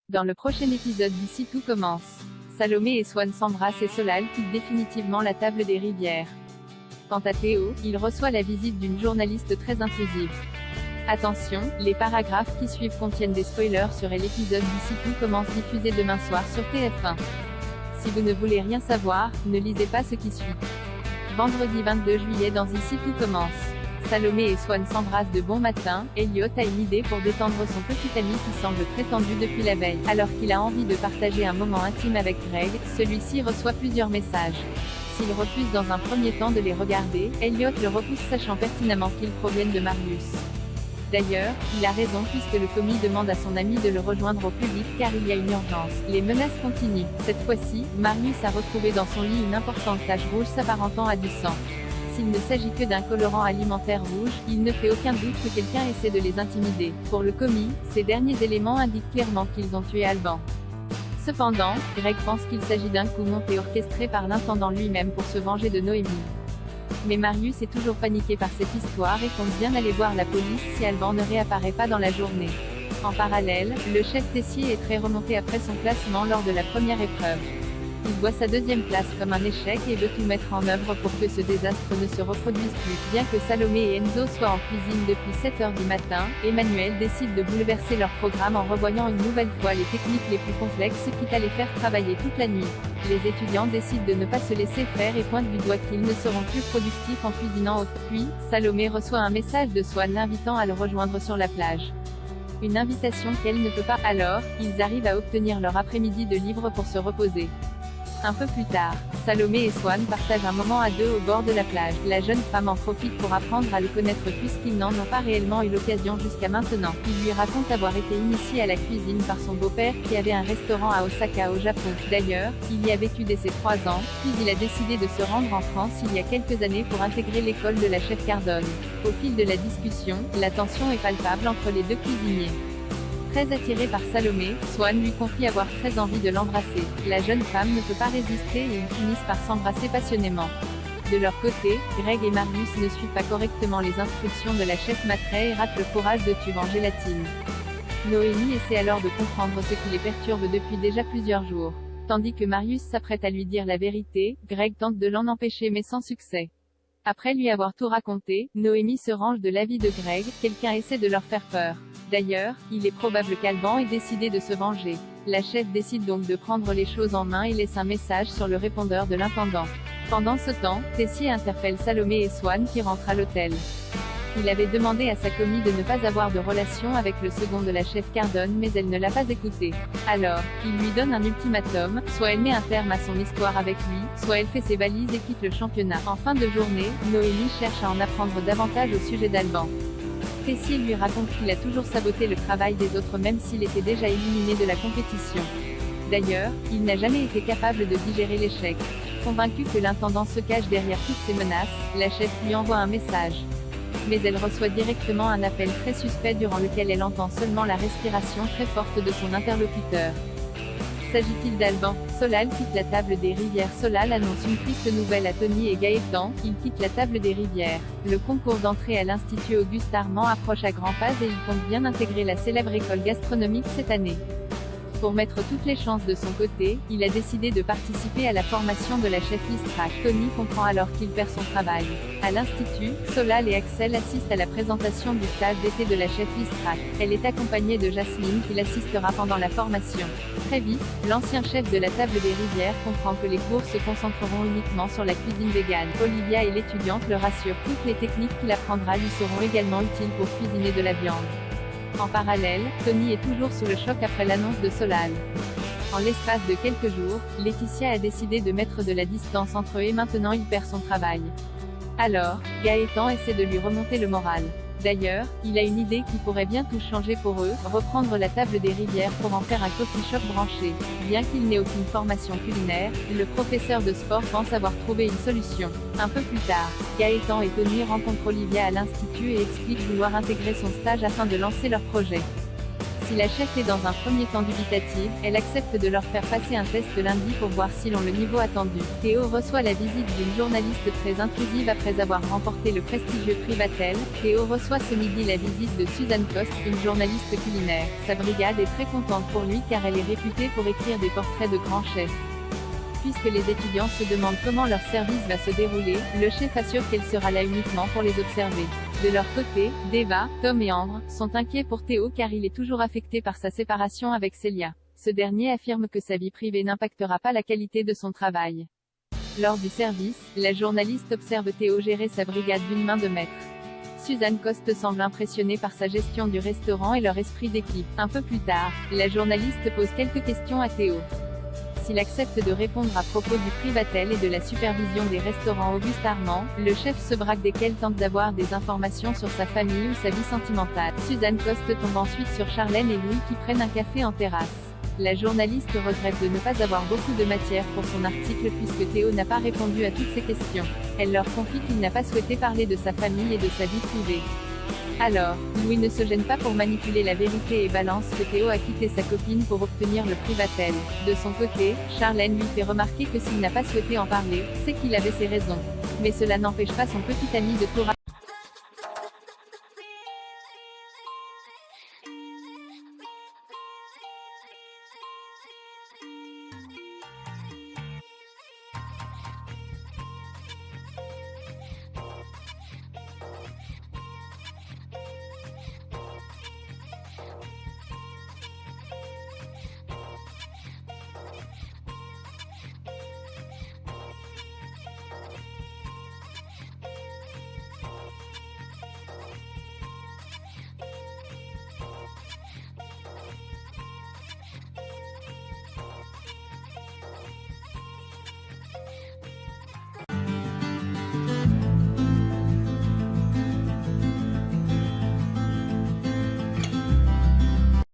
Dans le prochain épisode d'Ici tout commence, Salomé et Swan s'embrassent et Solal quitte définitivement la table des rivières. Quant à Théo, il reçoit la visite d'une journaliste très intrusive. Attention, les paragraphes qui suivent contiennent des spoilers sur l'épisode d'Ici tout commence diffusé demain soir sur TF1. Si vous ne voulez rien savoir, ne lisez pas ce qui suit. Vendredi 22 juillet dans Ici tout commence. Salomé et Swan s'embrassent de bon matin. Elliot a une idée pour détendre son petit ami qui semble très tendu depuis la veille. Alors qu'il a envie de partager un moment intime avec Greg, celui-ci reçoit plusieurs messages. S'il refuse dans un premier temps de les regarder, Elliot le repousse sachant pertinemment qu'ils proviennent de Marius. D'ailleurs, il a raison puisque le commis demande à son ami de le rejoindre au plus vite car il y a une urgence. Les menaces continuent. Cette fois-ci, Marius a retrouvé dans son lit une importante tache rouge s'apparentant à du sang. S'il ne s'agit que d'un colorant alimentaire rouge, il ne fait aucun doute que quelqu'un essaie de les intimider. Pour le commis, ces derniers éléments indiquent clairement qu'ils ont tué Alban. Cependant, Greg pense qu'il s'agit d'un coup monté orchestré par l'intendant lui-même pour se venger de Noémie. Mais Marius est toujours paniqué par cette histoire et compte bien aller voir la police si Alban ne réapparaît pas dans la journée. En parallèle, le chef Tessier est très remonté après son classement lors de la première épreuve. Il voit sa deuxième place comme un échec et veut tout mettre en œuvre pour que ce désastre ne se reproduise plus. Bien que Salomé et Enzo soient en cuisine depuis 7 heures du matin, Emmanuel décide de bouleverser leur programme en revoyant une nouvelle fois les techniques les plus complexes quitte à les faire travailler toute la nuit. Les étudiants décident de ne pas se laisser faire et pointent du doigt qu'ils ne seront plus productifs en cuisinant autre. Puis, Salomé reçoit un message de Swan l'invitant à le rejoindre sur la plage. Une invitation qu'elle ne peut pas. Alors, ils arrivent à obtenir leur après-midi de libre pour se reposer. Un peu plus tard, Salomé et Swan partagent un moment à deux au bord de la plage. La jeune femme en profite pour apprendre à le connaître puisqu'ils n'en ont pas réellement eu l'occasion jusqu'à maintenant. Il lui raconte avoir été initié à la cuisine par son beau-père qui avait un restaurant à Osaka au Japon. D'ailleurs, il y a vécu dès ses 3 ans, puis il a décidé de se rendre en France il y a quelques années pour intégrer l'école de la chef Cardone. Au fil de la discussion, la tension est palpable entre les deux cuisiniers. Très attiré par Salomé, Swan lui confie avoir très envie de l'embrasser. La jeune femme ne peut pas résister et ils finissent par s'embrasser passionnément. De leur côté, Greg et Marius ne suivent pas correctement les instructions de la chef Matrey et ratent le fourrage de tubes en gélatine. Noémie essaie alors de comprendre ce qui les perturbe depuis déjà plusieurs jours. Tandis que Marius s'apprête à lui dire la vérité, Greg tente de l'en empêcher mais sans succès. Après lui avoir tout raconté, Noémie se range de l'avis de Greg, quelqu'un essaie de leur faire peur. D'ailleurs, il est probable qu'Alban ait décidé de se venger. La chef décide donc de prendre les choses en main et laisse un message sur le répondeur de l'intendant. Pendant ce temps, Tessier interpelle Salomé et Swan qui rentrent à l'hôtel. Il avait demandé à sa commis de ne pas avoir de relation avec le second de la chef Cardone mais elle ne l'a pas écouté. Alors, il lui donne un ultimatum, soit elle met un terme à son histoire avec lui, soit elle fait ses valises et quitte le championnat. En fin de journée, Noémie cherche à en apprendre davantage au sujet d'Alban. Tessier lui raconte qu'il a toujours saboté le travail des autres même s'il était déjà éliminé de la compétition. D'ailleurs, il n'a jamais été capable de digérer l'échec. Convaincue que l'intendant se cache derrière toutes ces menaces, la chef lui envoie un message. Mais elle reçoit directement un appel très suspect durant lequel elle entend seulement la respiration très forte de son interlocuteur. S'agit-il d'Alban? Solal quitte la table des rivières. Solal annonce une triste nouvelle à Tony et Gaëtan, il quitte la table des rivières. Le concours d'entrée à l'Institut Auguste Armand approche à grands pas et il compte bien intégrer la célèbre école gastronomique cette année. Pour mettre toutes les chances de son côté, il a décidé de participer à la formation de la chef Listrac. Tony comprend alors qu'il perd son travail. À l'Institut, Solal et Axel assistent à la présentation du stage d'été de la chef Listrac. Elle est accompagnée de Jasmine qui l'assistera pendant la formation. Très vite, l'ancien chef de la table des rivières comprend que les cours se concentreront uniquement sur la cuisine végane. Olivia et l'étudiante le rassurent, toutes les techniques qu'il apprendra lui seront également utiles pour cuisiner de la viande. En parallèle, Tony est toujours sous le choc après l'annonce de Solal. En l'espace de quelques jours, Laetitia a décidé de mettre de la distance entre eux et maintenant il perd son travail. Alors, Gaëtan essaie de lui remonter le moral. D'ailleurs, il a une idée qui pourrait bien tout changer pour eux, reprendre la table des rivières pour en faire un coffee shop branché. Bien qu'il n'ait aucune formation culinaire, le professeur de sport pense avoir trouvé une solution. Un peu plus tard, Gaëtan et Tony rencontrent Olivia à l'institut et expliquent vouloir intégrer son stage afin de lancer leur projet. Si la chef est dans un premier temps dubitative, elle accepte de leur faire passer un test lundi pour voir s'ils ont le niveau attendu. Théo reçoit la visite d'une journaliste très intrusive après avoir remporté le prestigieux prix Vatel. Théo reçoit ce midi la visite de Suzanne Coste, une journaliste culinaire. Sa brigade est très contente pour lui car elle est réputée pour écrire des portraits de grands chefs. Puisque les étudiants se demandent comment leur service va se dérouler, le chef assure qu'elle sera là uniquement pour les observer. De leur côté, Deva, Tom et Ambre sont inquiets pour Théo car il est toujours affecté par sa séparation avec Célia. Ce dernier affirme que sa vie privée n'impactera pas la qualité de son travail. Lors du service, la journaliste observe Théo gérer sa brigade d'une main de maître. Suzanne Coste semble impressionnée par sa gestion du restaurant et leur esprit d'équipe. Un peu plus tard, la journaliste pose quelques questions à Théo. S'il accepte de répondre à propos du prix Vatel et de la supervision des restaurants Auguste Armand, le chef se braque dès qu'elle tente d'avoir des informations sur sa famille ou sa vie sentimentale. Suzanne Coste tombe ensuite sur Charlène et Louis qui prennent un café en terrasse. La journaliste regrette de ne pas avoir beaucoup de matière pour son article puisque Théo n'a pas répondu à toutes ses questions. Elle leur confie qu'il n'a pas souhaité parler de sa famille et de sa vie privée. Alors, Louis ne se gêne pas pour manipuler la vérité et balance que Théo a quitté sa copine pour obtenir le prix Vatel. De son côté, Charlène lui fait remarquer que s'il n'a pas souhaité en parler, c'est qu'il avait ses raisons. Mais cela n'empêche pas son petit ami de tout